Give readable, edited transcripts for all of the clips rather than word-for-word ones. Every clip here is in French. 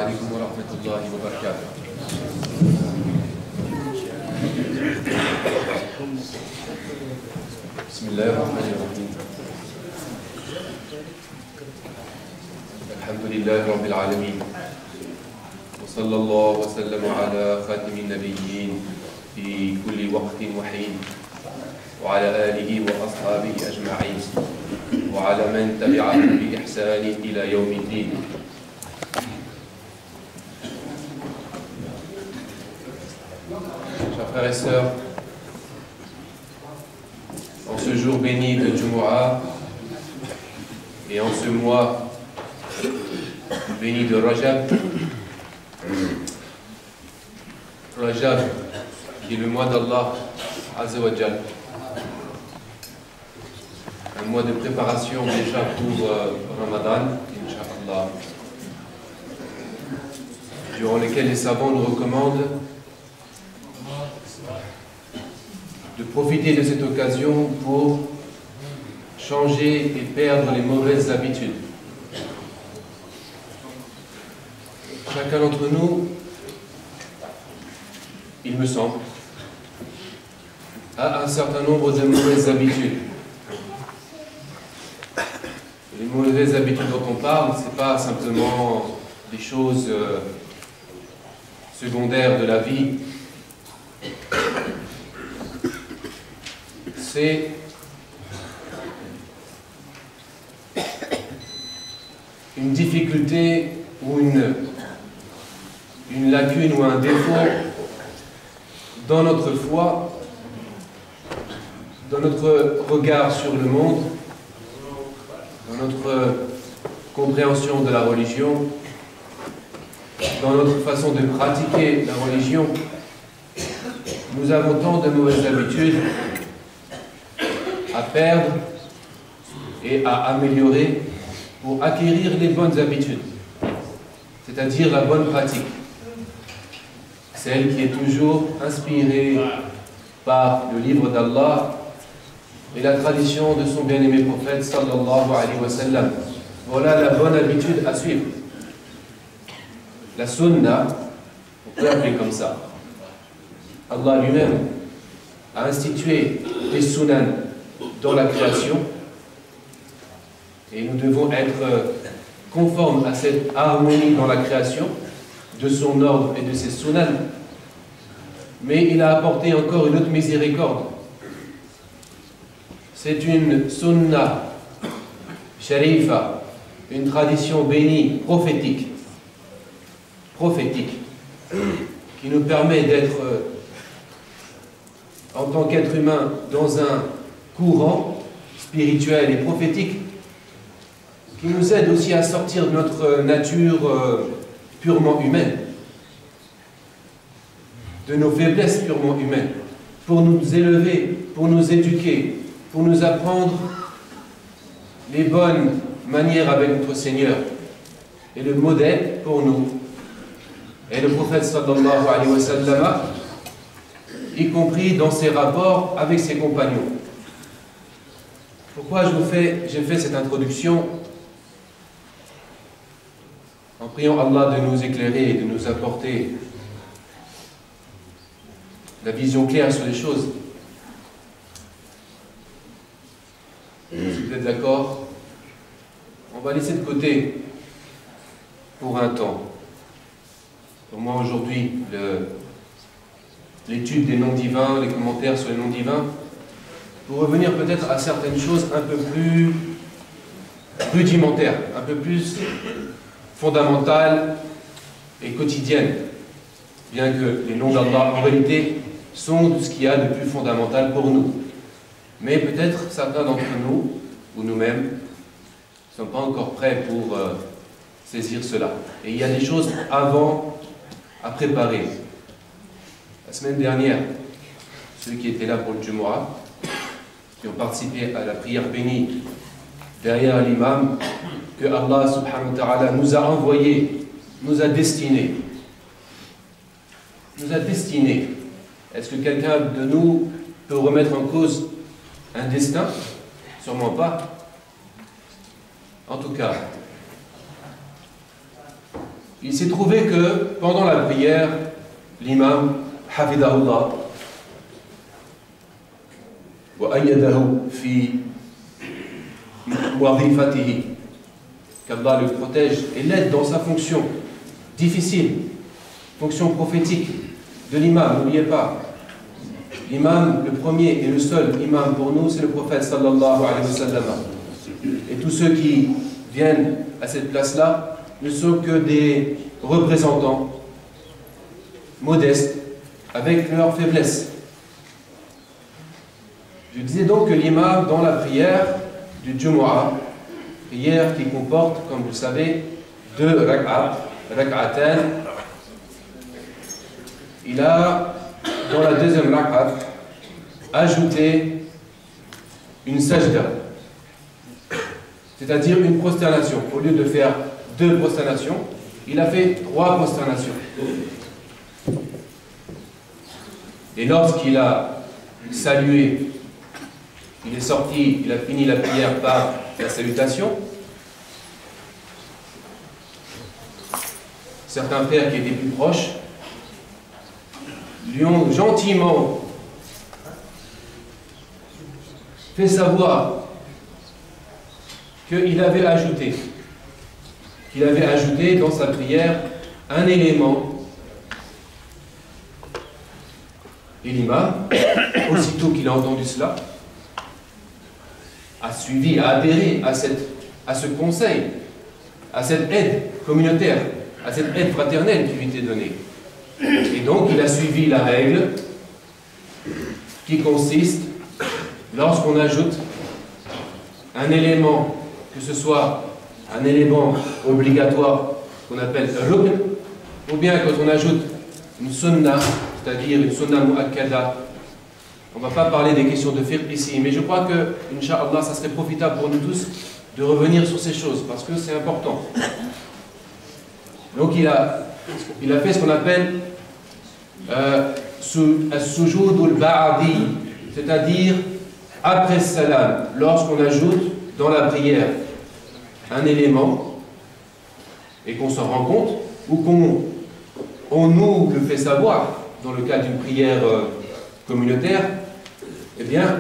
عليكم ورحمة الله وبركاته. بسم الله الرحمن الرحيم. الحمد لله رب العالمين، وصلى الله وسلم على خاتم النبيين في كل وقت وحين، وعلى آله وأصحابه أجمعين، وعلى من تبعهم بإحسان إلى يوم الدين. Chers frères et sœurs, en ce jour béni de Jumu'ah et en ce mois béni de Rajab, qui est le mois d'Allah Azza wa Jal, un mois de préparation déjà pour Ramadan, Inch'Allah, durant lequel les savants nous recommandent de profiter de cette occasion pour changer et perdre les mauvaises habitudes. Chacun d'entre nous, il me semble, a un certain nombre de mauvaises habitudes. Les mauvaises habitudes dont on parle, ce n'est pas simplement des choses secondaires de la vie. C'est une difficulté ou une lacune ou un défaut dans notre foi, dans notre regard sur le monde, dans notre compréhension de la religion, dans notre façon de pratiquer la religion. Nous avons tant de mauvaises habitudes à perdre et à améliorer pour acquérir les bonnes habitudes, c'est-à-dire la bonne pratique, celle qui est toujours inspirée par le livre d'Allah et la tradition de son bien-aimé prophète sallallahu alayhi wa sallam. Voilà la bonne habitude à suivre. La sunna, on peut l'appeler comme ça. Allah lui-même a institué les sunan dans la création et nous devons être conformes à cette harmonie dans la création de son ordre et de ses sunan. Mais il a apporté encore une autre miséricorde. C'est une sunna sharifa, une tradition bénie, prophétique, qui nous permet d'être en tant qu'être humain dans un courant spirituel et prophétique qui nous aide aussi à sortir de notre nature purement humaine, de nos faiblesses purement humaines, pour nous élever, pour nous éduquer, pour nous apprendre les bonnes manières avec notre Seigneur et le modèle pour nous. Et le prophète sallallahu alayhi wa sallam, y compris dans ses rapports avec ses compagnons. Pourquoi j'ai fait cette introduction? En priant Allah de nous éclairer et de nous apporter la vision claire sur les choses. Si vous êtes d'accord, on va laisser de côté pour un temps, au moins aujourd'hui, l'étude des noms divins, les commentaires sur les noms divins, pour revenir peut-être à certaines choses un peu plus rudimentaires, un peu plus fondamentales et quotidiennes, bien que les noms d'Allah en réalité sont ce qu'il y a de plus fondamental pour nous. Mais peut-être certains d'entre nous, ou nous-mêmes, ne sont pas encore prêts pour saisir cela. Et il y a des choses avant à préparer. La semaine dernière, ceux qui étaient là pour le Jumu'ah, qui ont participé à la prière bénie derrière l'imam, que Allah subhanahu wa ta'ala nous a envoyé, nous a destiné. Est-ce que quelqu'un de nous peut remettre en cause un destin? Sûrement pas. En tout cas, il s'est trouvé que pendant la prière, l'imam, hafidahullah, wa ayyadahu fi wadifatihi, qu'Allah le protège et l'aide dans sa fonction difficile, fonction prophétique de l'imam. N'oubliez pas, l'imam, le premier et le seul imam pour nous, c'est le prophète sallallahu alayhi wa sallam. Et tous ceux qui viennent à cette place-là ne sont que des représentants modestes avec leurs faiblesses. Je disais donc que l'imam, dans la prière du Jumu'ah, prière qui comporte, comme vous le savez, 2 rak'atan, il a, dans la deuxième rak'at, ajouté une sajda, c'est-à-dire une prosternation. Au lieu de faire 2 prosternations, il a fait 3 prosternations. Et lorsqu'il a salué, il est sorti, il a fini la prière par la salutation. Certains frères qui étaient plus proches lui ont gentiment fait savoir qu'il avait ajouté dans sa prière un élément. Et l'imam, aussitôt qu'il a entendu cela, a suivi, a adhéré à ce conseil, à cette aide communautaire, à cette aide fraternelle qui lui était donnée. Et donc il a suivi la règle qui consiste, lorsqu'on ajoute un élément, que ce soit un élément obligatoire qu'on appelle rukn, ou bien quand on ajoute une sunna, c'est-à-dire une sunna mu'akkada. On ne va pas parler des questions de fiqh ici, mais je crois que, Inch'Allah, ça serait profitable pour nous tous de revenir sur ces choses, parce que c'est important. Donc il a fait ce qu'on appelle as-sujoud al-ba'di, c'est-à-dire après salam, lorsqu'on ajoute dans la prière un élément et qu'on s'en rend compte, ou qu'on nous le fait savoir dans le cas d'une prière communautaire, eh bien,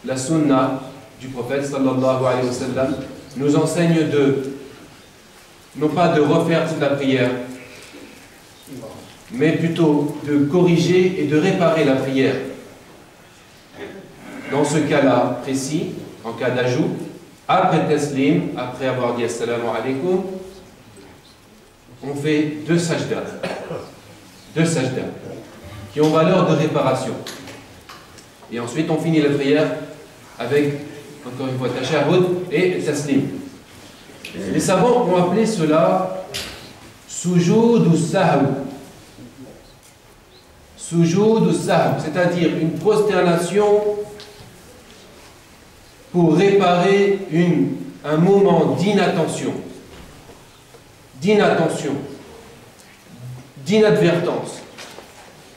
la sunna du prophète sallallahu alayhi wa sallam nous enseigne non pas de refaire toute la prière, mais plutôt de corriger et de réparer la prière. Dans ce cas-là précis, en cas d'ajout, après taslim, après avoir dit assalamu alaikum, on fait 2 sajdas. 2 sajdas qui ont valeur de réparation. Et ensuite, on finit la prière avec, encore une fois, tashahhud et taslim. Les savants ont appelé cela sujoud ou sahw. Sujoud ou sahw, c'est-à-dire une prosternation pour réparer un moment d'inattention, d'inadvertance.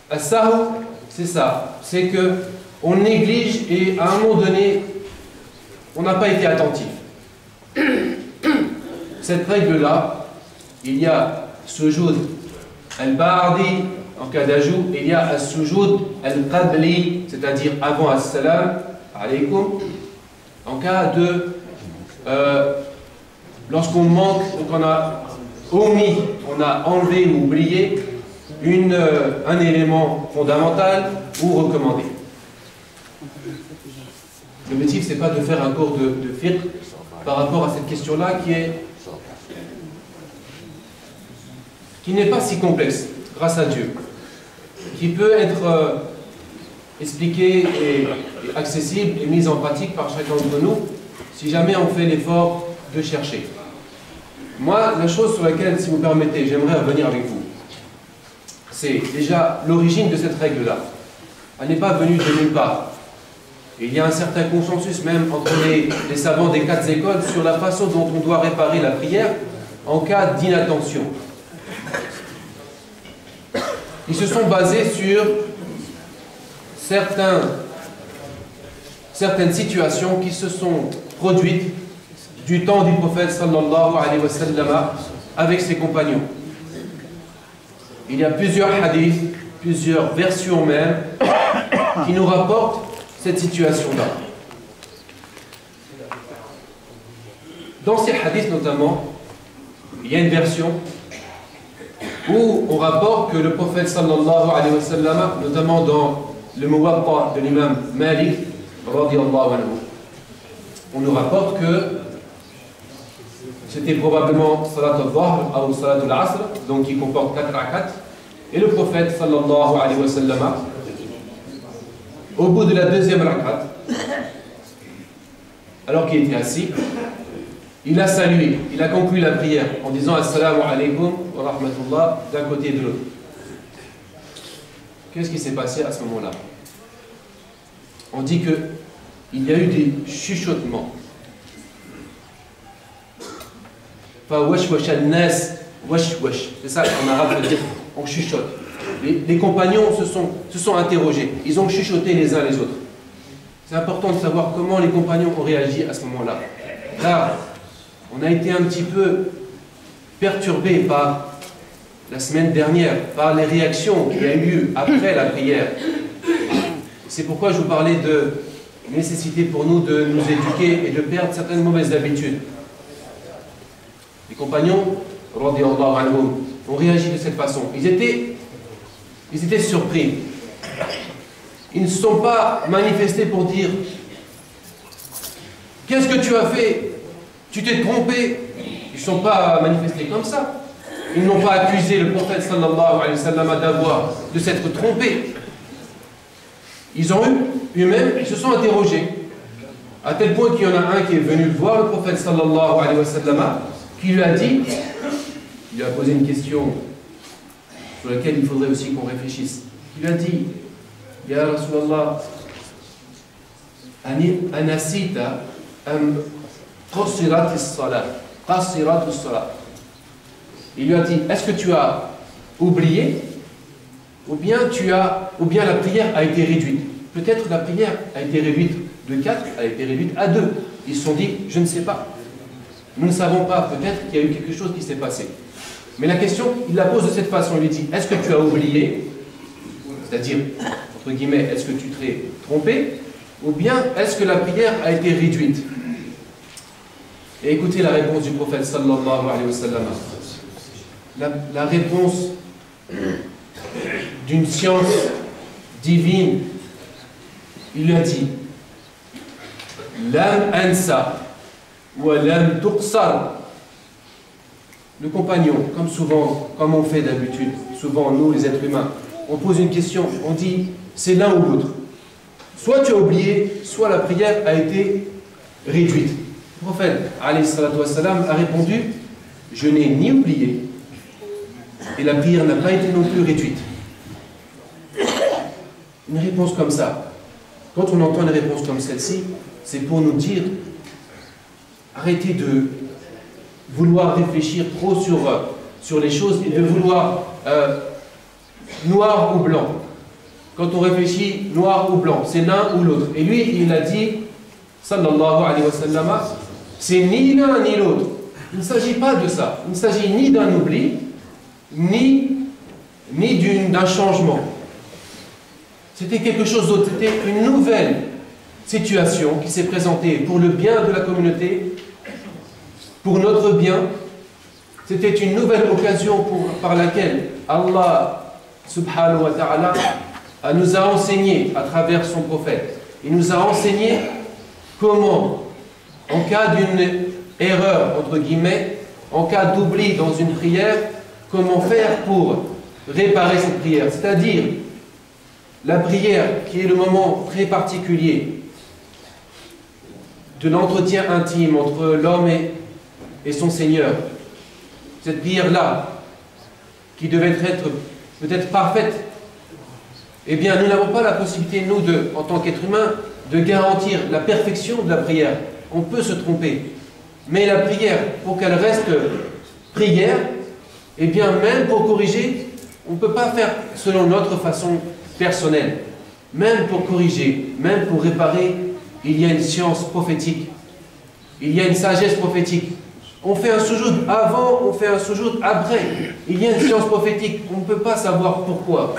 As-sahw, c'est ça, c'est que on néglige et à un moment donné, on n'a pas été attentif. Cette règle-là, il y a sujoud al-ba'di en cas d'ajout, il y a as-sujoud al-qabli, c'est-à-dire avant as-salam alaykum, en cas de lorsqu'on manque, donc on a omis, on a enlevé ou oublié un élément fondamental ou recommandé. L'objectif, c'est pas de faire un cours de fiqh par rapport à cette question-là qui n'est pas si complexe, grâce à Dieu, qui peut être expliquée et accessible et mise en pratique par chacun d'entre nous, si jamais on fait l'effort de chercher. Moi, la chose sur laquelle, si vous permettez, j'aimerais revenir avec vous, c'est déjà l'origine de cette règle-là. Elle n'est pas venue de nulle part. Il y a un certain consensus même entre les savants des 4 écoles sur la façon dont on doit réparer la prière en cas d'inattention. Ils se sont basés sur certaines situations qui se sont produites du temps du prophète sallallahu alayhi wa sallam avec ses compagnons. il y a plusieurs hadiths, plusieurs versions même, qui nous rapportent cette situation-là. Dans ces hadiths notamment, il y a une version où on rapporte que le prophète sallallahu alayhi wa sallam, notamment dans le Muwatta de l'imam Malik, radiyallahu anhu, on nous rapporte que c'était probablement Salat al-Dhahr ou Salat al-Asr, donc qui comporte 4 rakats, et le prophète sallallahu alayhi wa sallam, au bout de la deuxième rakat, alors qu'il était assis, il a salué, il a conclu la prière en disant Assalamu alaikum wa rahmatullah d'un côté et de l'autre. Qu'est-ce qui s'est passé à ce moment-là? On dit qu'il y a eu des chuchotements. C'est ça qu'en arabe veut dire on chuchote. Les compagnons se sont interrogés, ils ont chuchoté les uns les autres. C'est important de savoir comment les compagnons ont réagi à ce moment-là. Car on a été un petit peu perturbé par la semaine dernière, par les réactions qu'il y a eu après la prière. C'est pourquoi je vous parlais de nécessité pour nous de nous éduquer et de perdre certaines mauvaises habitudes. Les compagnons, radiyallahu anhum, ont réagi de cette façon. Ils étaient surpris. Ils ne se sont pas manifestés pour dire « Qu'est-ce que tu as fait? Tu t'es trompé ?» Ils ne sont pas manifestés comme ça. Ils n'ont pas accusé le prophète sallallahu alayhi wa sallam de s'être trompé. Ils ont eux-mêmes, ils se sont interrogés. À tel point qu'il y en a un qui est venu voir le prophète sallallahu alayhi wa sallam, qui lui a dit, il lui a posé une question sur laquelle il faudrait aussi qu'on réfléchisse. Il lui a dit, Ya Rasulallah, Anasita am qasirat as-salat. Qasirat as-salat. Il lui a dit, est-ce que tu as oublié ou bien la prière a été réduite? Peut-être la prière a été réduite de 4, a été réduite à 2. Ils se sont dit, je ne sais pas. Nous ne savons pas, peut-être qu'il y a eu quelque chose qui s'est passé. Mais la question, il la pose de cette façon, il lui dit, est-ce que tu as oublié? C'est-à-dire, entre guillemets, est-ce que tu t'es trompé? Ou bien, est-ce que la prière a été réduite? Et écoutez la réponse du prophète sallallahu alayhi wa sallam. La réponse d'une science divine. Il lui a dit, Lam ansa wa lam tuqsar. Le compagnon, comme souvent, comme on fait d'habitude, souvent nous les êtres humains, on pose une question, on dit c'est l'un ou l'autre. Soit tu as oublié, soit la prière a été réduite. Le prophète alayhi salatu wassalam, a répondu, je n'ai ni oublié et la prière n'a pas été non plus réduite. Une réponse comme ça, quand on entend une réponse comme celle-ci, c'est pour nous dire arrêtez de vouloir réfléchir trop sur les choses et de vouloir noir ou blanc. Quand on réfléchit noir ou blanc, c'est l'un ou l'autre. Et lui, il a dit, sallallahu alayhi wa sallam, c'est ni l'un ni l'autre. Il ne s'agit pas de ça. Il ne s'agit ni d'un oubli, ni d'un changement. C'était quelque chose d'autre. C'était une nouvelle situation qui s'est présentée pour le bien de la communauté, pour notre bien. C'était une nouvelle occasion par laquelle Allah subhanahu wa ta'ala nous a enseigné à travers son prophète. Il nous a enseigné comment, en cas d'une erreur, entre guillemets, en cas d'oubli dans une prière, comment faire pour réparer cette prière. C'est-à-dire, la prière qui est le moment très particulier de l'entretien intime entre l'homme et son Seigneur. Cette prière-là, qui devait être peut-être parfaite, eh bien, nous n'avons pas la possibilité, nous, en tant qu'êtres humains, de garantir la perfection de la prière. On peut se tromper. Mais la prière, pour qu'elle reste prière, eh bien, même pour corriger, on ne peut pas faire selon notre façon personnelle. Même pour corriger, même pour réparer, il y a une science prophétique. Il y a une sagesse prophétique. On fait un soujoud avant, on fait un soujoud après. Il y a une science prophétique, on ne peut pas savoir pourquoi.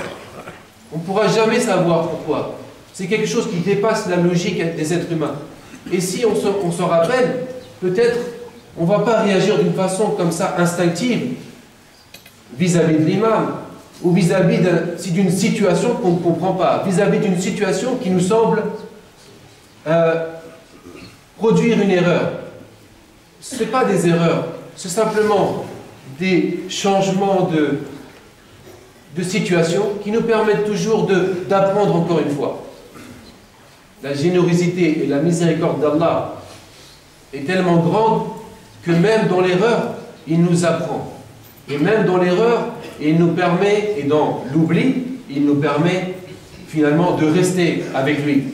On ne pourra jamais savoir pourquoi. C'est quelque chose qui dépasse la logique des êtres humains. Et si on se rappelle, peut-être on ne va pas réagir d'une façon comme ça instinctive vis-à-vis de l'imam, ou vis-à-vis d'une situation qu'on ne comprend pas, vis-à-vis d'une situation qui nous semble produire une erreur. Ce n'est pas des erreurs, c'est simplement des changements de situation qui nous permettent toujours d'apprendre encore une fois. La générosité et la miséricorde d'Allah est tellement grande que même dans l'erreur, il nous apprend. Et même dans l'erreur, il nous permet, et dans l'oubli, il nous permet finalement de rester avec lui,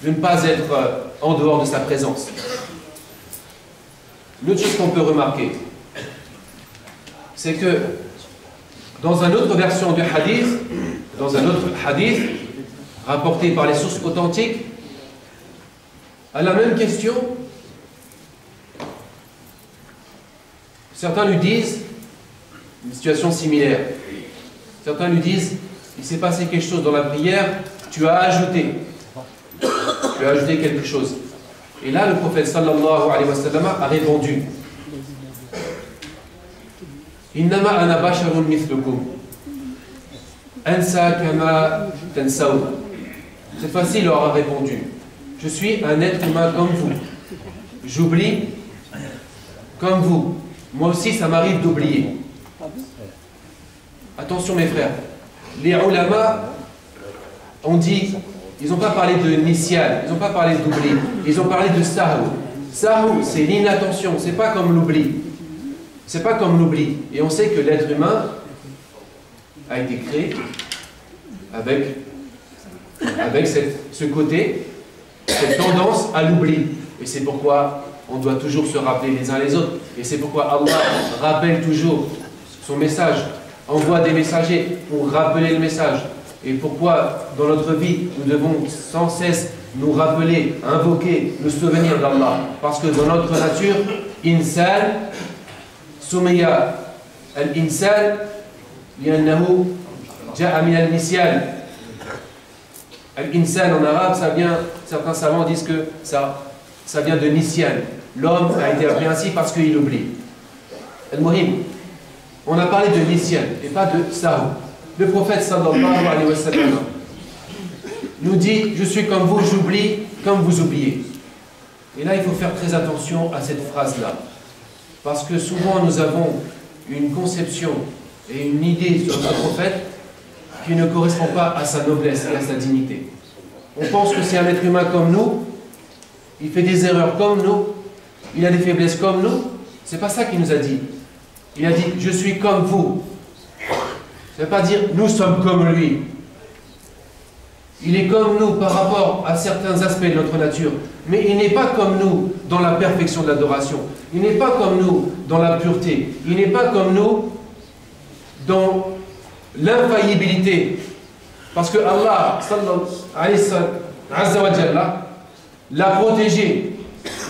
de ne pas être en dehors de sa présence. L'autre chose qu'on peut remarquer, c'est que dans une autre version du hadith, dans un autre hadith, rapporté par les sources authentiques, à la même question, certains lui disent une situation similaire. Certains lui disent, il s'est passé quelque chose dans la prière, tu as ajouté quelque chose. Et là, le prophète sallallahu alayhi wa sallam a répondu, Innama ana basharun mithlukum, ansa kama tansaw. Cette fois-ci, il leur a répondu, je suis un être humain comme vous. J'oublie comme vous. Moi aussi, ça m'arrive d'oublier. Attention mes frères, les ulama ont dit, ils n'ont pas parlé de nisyan, ils n'ont pas parlé d'oubli, ils ont parlé de sahou. Sahou, c'est l'inattention, c'est pas comme l'oubli. C'est pas comme l'oubli. Et on sait que l'être humain a été créé avec ce côté, cette tendance à l'oubli. Et c'est pourquoi on doit toujours se rappeler les uns les autres. Et c'est pourquoi Allah rappelle toujours son message, envoie des messagers pour rappeler le message. Et pourquoi dans notre vie, nous devons sans cesse nous rappeler, invoquer le souvenir d'Allah. Parce que dans notre nature, insan, soumiya al-insan, li'annahu ja'a min al-nisyan. Al-insan en arabe, ça vient, certains savants disent que ça vient de nisyan. L'homme a été appelé ainsi parce qu'il oublie. Al-Muhim, on a parlé de nisyan et pas de sahou. Le prophète sallallahu alayhi wa sallam nous dit, je suis comme vous, j'oublie comme vous oubliez. Et là, il faut faire très attention à cette phrase-là. Parce que souvent, nous avons une conception et une idée sur notre prophète qui ne correspond pas à sa noblesse et à sa dignité. On pense que c'est un être humain comme nous, il fait des erreurs comme nous, il a des faiblesses comme nous. C'est pas ça qu'il nous a dit. Il a dit, je suis comme vous. Ça ne veut pas dire, nous sommes comme lui. Il est comme nous par rapport à certains aspects de notre nature. Mais il n'est pas comme nous dans la perfection de l'adoration. Il n'est pas comme nous dans la pureté. Il n'est pas comme nous dans l'infaillibilité. Parce que Allah, azza wa jalla, l'a protégé.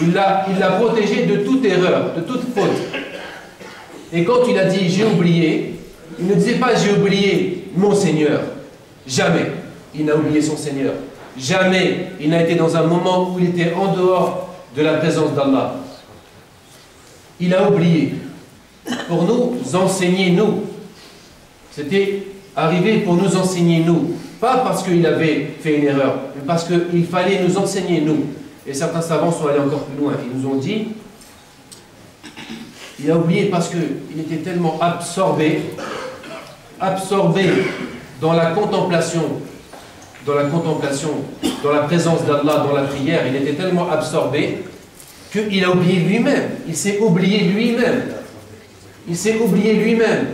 Il l'a protégé de toute erreur, de toute faute. Et quand il a dit j'ai oublié, il ne disait pas j'ai oublié mon Seigneur. Jamais il n'a oublié son Seigneur. Jamais il n'a été dans un moment où il était en dehors de la présence d'Allah. Il a oublié pour nous enseigner nous. C'était arrivé pour nous enseigner nous. Pas parce qu'il avait fait une erreur, mais parce qu'il fallait nous enseigner nous. Et certains savants sont allés encore plus loin. Ils nous ont dit, il a oublié parce qu'il était tellement absorbé dans la contemplation, dans la présence d'Allah, dans la prière. Il était tellement absorbé qu'il a oublié lui-même. Il s'est oublié lui-même. Il s'est oublié lui-même.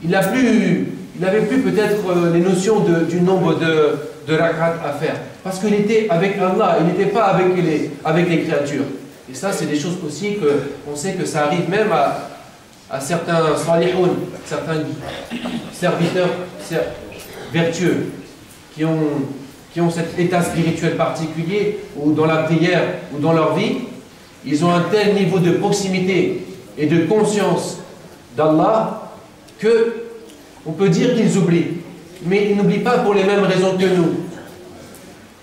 Il n'avait plus peut-être les notions du nombre de rak'at à faire. Parce qu'il était avec Allah, il n'était pas avec les créatures. Et ça, c'est des choses aussi qu'on sait que ça arrive même à certains salihoun, certains serviteurs vertueux, qui ont cet état spirituel particulier, où dans la prière, ou dans leur vie, ils ont un tel niveau de proximité et de conscience d'Allah que on peut dire qu'ils oublient. Mais ils n'oublient pas pour les mêmes raisons que nous.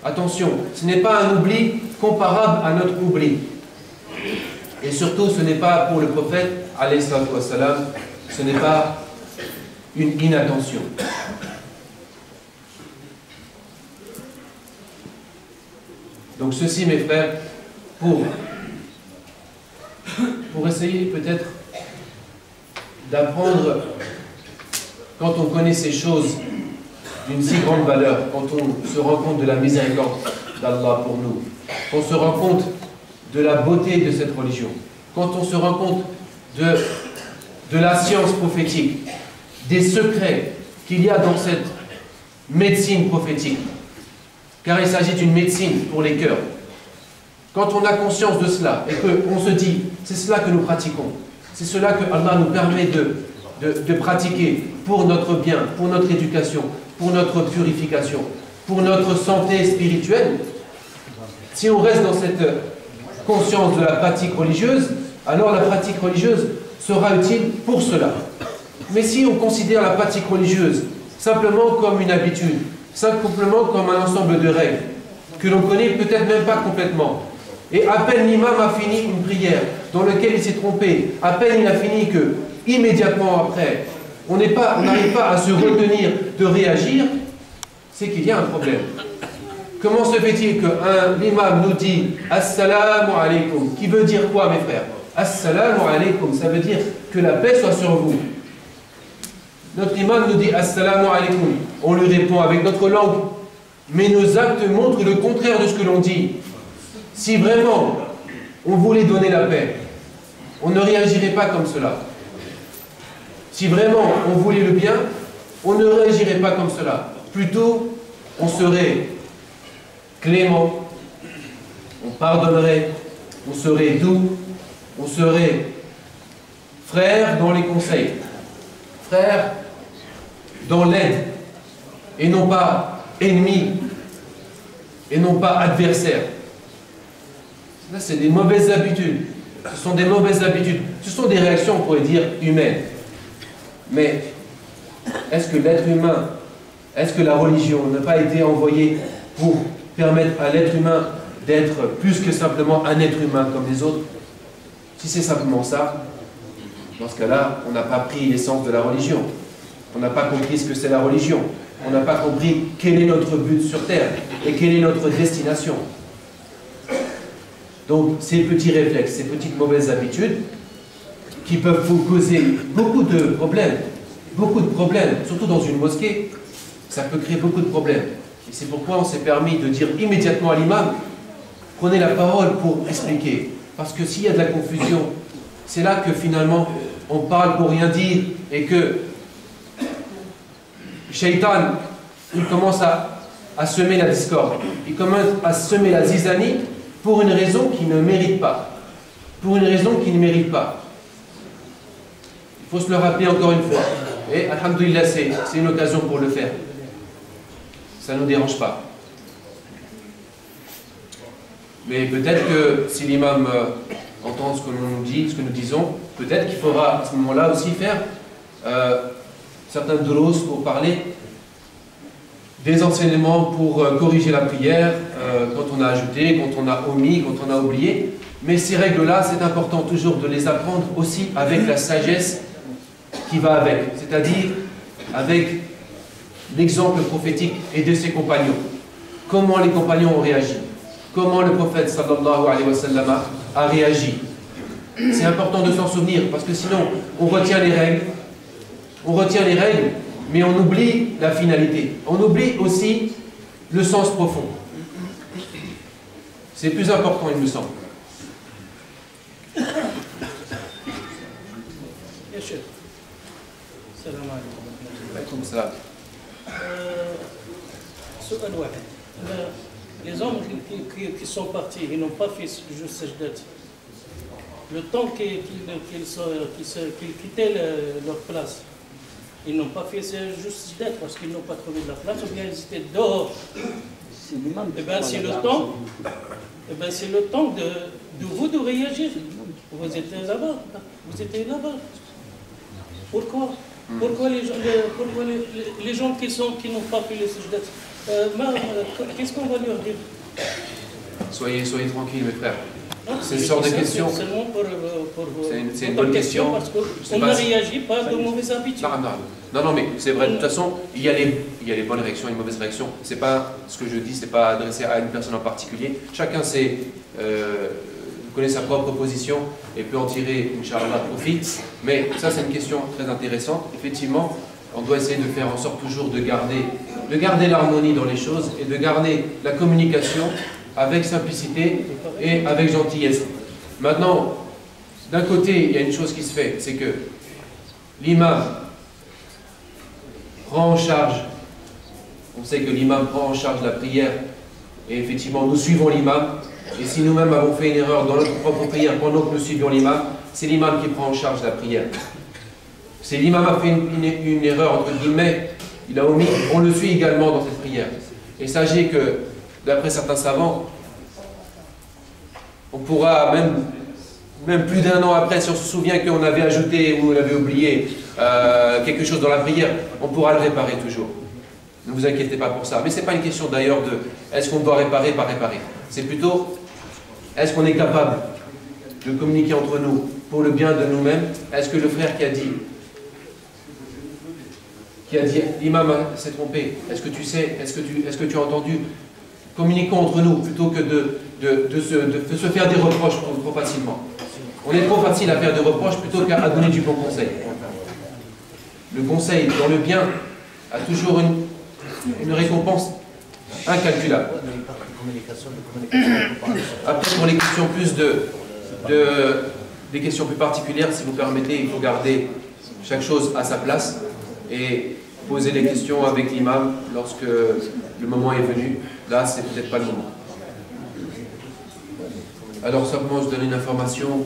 Attention, ce n'est pas un oubli comparable à notre oubli. Et surtout, ce n'est pas pour le prophète, alayhi salatu wassalam, ce n'est pas une inattention. Donc ceci, mes frères, pour essayer peut-être d'apprendre, quand on connaît ces choses d'une si grande valeur, quand on se rend compte de la miséricorde d'Allah pour nous, quand on se rend compte de la beauté de cette religion, quand on se rend compte de la science prophétique, des secrets qu'il y a dans cette médecine prophétique, car il s'agit d'une médecine pour les cœurs. Quand on a conscience de cela et qu'on se dit, c'est cela que nous pratiquons, c'est cela que Allah nous permet de pratiquer pour notre bien, pour notre éducation, pour notre purification, pour notre santé spirituelle, si on reste dans cette conscience de la pratique religieuse, alors la pratique religieuse sera utile pour cela. Mais si on considère la pratique religieuse simplement comme une habitude, simplement comme un ensemble de règles, que l'on connaît peut-être même pas complètement, et à peine l'imam a fini une prière dans laquelle il s'est trompé, à peine il a fini que, immédiatement après, on n'arrive pas à se retenir de réagir, c'est qu'il y a un problème. Comment se fait-il qu'un imam nous dit « Assalamu alaikum » qui veut dire quoi, mes frères? « Assalamu alaikum » ça veut dire que la paix soit sur vous. Notre imam nous dit « Assalamu alaikum ». On lui répond avec notre langue, mais nos actes montrent le contraire de ce que l'on dit. Si vraiment on voulait donner la paix, on ne réagirait pas comme cela. Si vraiment on voulait le bien, on ne réagirait pas comme cela. Plutôt, on serait clément, on pardonnerait, on serait doux, on serait frère dans les conseils, frère dans l'aide, et non pas ennemi, et non pas adversaire. Là, c'est des mauvaises habitudes. Ce sont des mauvaises habitudes. Ce sont des réactions, on pourrait dire, humaines. Mais est-ce que l'être humain, est-ce que la religion n'a pas été envoyée pour permettre à l'être humain d'être plus que simplement un être humain comme les autres? Si c'est simplement ça, dans ce cas-là, on n'a pas pris l'essence de la religion. On n'a pas compris ce que c'est la religion. On n'a pas compris quel est notre but sur terre et quelle est notre destination. Donc, ces petits réflexes, ces petites mauvaises habitudes qui peuvent vous causer beaucoup de problèmes, surtout dans une mosquée, ça peut créer beaucoup de problèmes. Et c'est pourquoi on s'est permis de dire immédiatement à l'imam, prenez la parole pour expliquer. Parce que s'il y a de la confusion, c'est là que finalement on parle pour rien dire et que Shaitan, il commence à semer la discorde, il commence à semer la zizanie pour une raison qui ne mérite pas. Pour une raison qui ne mérite pas. Il faut se le rappeler encore une fois. Et alhamdoulilah, c'est une occasion pour le faire. Ça ne nous dérange pas. Mais peut-être que si l'imam entend ce que l'on nous dit, ce que nous disons, peut-être qu'il faudra à ce moment-là aussi faire certains drous pour parler des enseignements pour corriger la prière, quand on a ajouté, quand on a omis, quand on a oublié. Mais ces règles-là, c'est important toujours de les apprendre aussi avec la sagesse qui va avec, c'est-à-dire avec l'exemple prophétique et de ses compagnons. Comment les compagnons ont réagi? Comment le prophète sallallahu alayhi wa sallam a réagi? C'est important de s'en souvenir parce que sinon on retient les règles, mais on oublie la finalité. On oublie aussi le sens profond. C'est plus important, il me semble. Les hommes qui sont partis, ils n'ont pas fait juste sajdat. Le temps qu'ils quittaient leur place, ils n'ont pas fait juste sajdat parce qu'ils n'ont pas trouvé de la place, ou bien ils étaient dehors. Et bien c'est le temps, de vous de réagir. Vous êtes là-bas, Vous étiez là-bas. Pourquoi? Pourquoi les gens qui n'ont pas fait les sujets, qu'est-ce qu'on va leur dire? Soyez tranquilles, mes frères. C'est ce genre de questions. C'est une bonne question. Parce qu'on ne réagit pas de mauvaises habitudes. Non, mais c'est vrai. De toute façon, il y a les bonnes réactions et les mauvaises réactions. C'est pas ce que je dis, c'est pas adressé à une personne en particulier. Chacun connaît sa propre position et peut en tirer, Inch'Allah, profit. Mais ça, c'est une question très intéressante. Effectivement, on doit essayer de faire en sorte toujours de garder l'harmonie dans les choses et de garder la communication avec simplicité et avec gentillesse. Maintenant, d'un côté, il y a une chose qui se fait, c'est que l'imam prend en charge, on sait que l'imam prend en charge la prière, et effectivement, nous suivons l'imam, et si nous-mêmes avons fait une erreur dans notre propre prière pendant que nous suivions l'imam, c'est l'imam qui prend en charge la prière. Si l'imam a fait une erreur, entre guillemets, il a omis, on le suit également dans cette prière. Et sachez que, d'après certains savants, on pourra, même plus d'1 an après, si on se souvient qu'on avait ajouté ou on avait oublié quelque chose dans la prière, on pourra le réparer toujours. Ne vous inquiétez pas pour ça. Mais ce n'est pas une question d'ailleurs de est-ce qu'on doit réparer, pas réparer. C'est plutôt est-ce qu'on est capable de communiquer entre nous pour le bien de nous-mêmes. Est-ce que le frère qui a dit l'imam s'est trompé, est-ce que tu sais, est-ce que tu as entendu? Communiquons entre nous plutôt que de se faire des reproches trop facilement. On est trop facile à faire des reproches plutôt qu'à donner du bon conseil. Le conseil dans le bien a toujours une récompense incalculable. Après, pour les questions des questions plus particulières, si vous permettez, il faut garder chaque chose à sa place et poser les questions avec l'imam lorsque le moment est venu. Là, c'est peut-être pas le moment. Alors, simplement, je donne une information.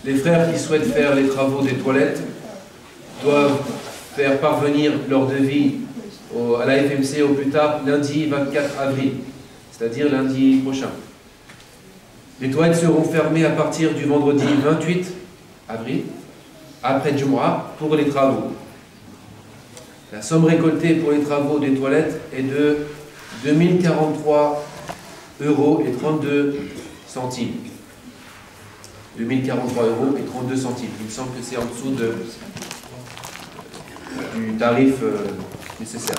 Les frères qui souhaitent faire les travaux des toilettes doivent faire parvenir leur devis à la FMC au plus tard lundi 24 avril, c'est-à-dire lundi prochain. Les toilettes seront fermées à partir du vendredi 28 avril, après Jumu'ah, pour les travaux. La somme récoltée pour les travaux des toilettes est de 2043 € et 32 centimes. 2043 € et 32 centimes. Il me semble que c'est en dessous du tarif nécessaire.